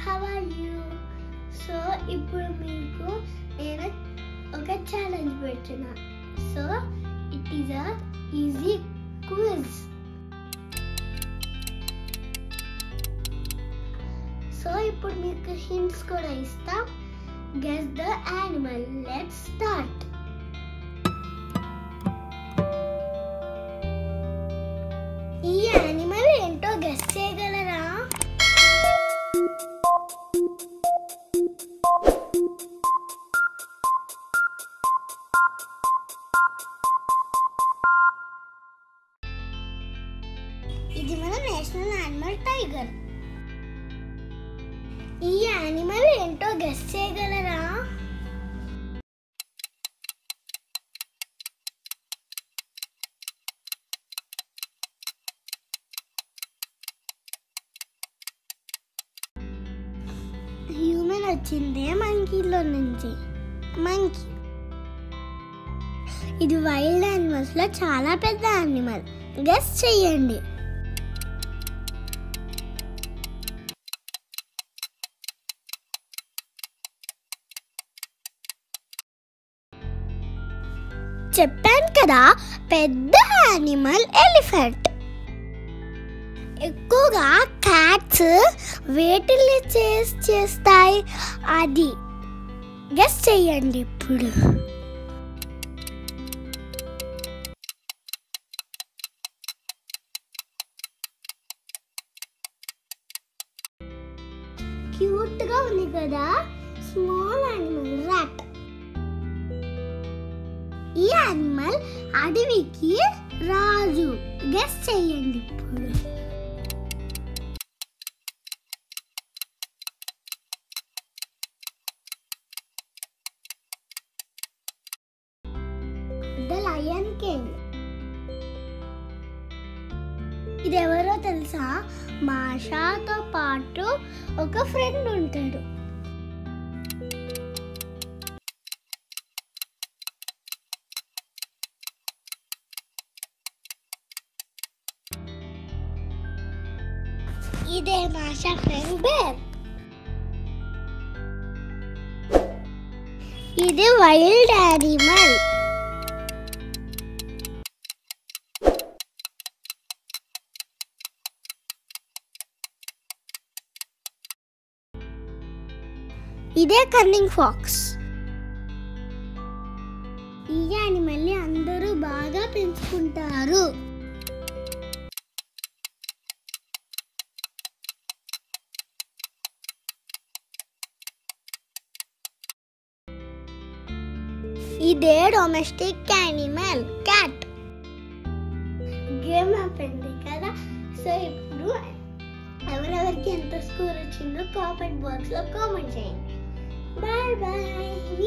how are you? So ఇప్పుడు మీకు నేను ఒక ఛాలెంజ్ పెడుతున్నా. So it is a easy quiz. So ఇప్పుడు మీకు హింట్స్ కూడా ఇస్తా. Guess the animal. Let's start. ఈ యానిమల్ ఏంటో గెస్ చేయగలరా? ఇది మన నేషనల్ యానిమల్ టైగర్. ఈ యానిమల్ ఏంటో గెస్ చేయగలరా? హ్యూమన్ వచ్చిందే మంకీలో నుంచి. మంకీ ఇది వైల్డ్ యానిమల్స్ లో చాలా పెద్ద యానిమల్. గెస్ చెయ్యండి. చెప్పాను కదా, పెద్ద యానిమల్ ఎలిఫెంట్. ఎక్కువగా క్యాట్స్ వేటిల్ని చేస్తాయి? అది గెస్ చెయ్యండి ఇప్పుడు. క్యూట్ గా ఉంది కదా, స్మాల్ యానిమల్ ర్యాట్. ఈ యానిమల్ అడవికి రాజు. గెస్ చెయ్యండి ఇప్పుడు. The lion king. ఇది ఎవరో తెలుసా? మాషాతో పాటు ఒక ఫ్రెండ్ ఉంటాడు. ఇదే మాషా ఫ్రెండ్ బేర్. ఇది వైల్డ్ యానిమల్. ఇదే కన్నింగ్ ఫాక్స్. ఈ యానిమల్ ని అందరూ బాగా పెంచుకుంటారు. ఇదే డొమెస్టిక్ యానిమల్ క్యాట్. గేమ్ అయిపోయింది కదా. సో ఇప్పుడు ఎవరెవరికి ఎంత స్కోర్ వచ్చిందో కామెంట్ బాక్స్ లో కామెంట్ చేయండి. Bye bye.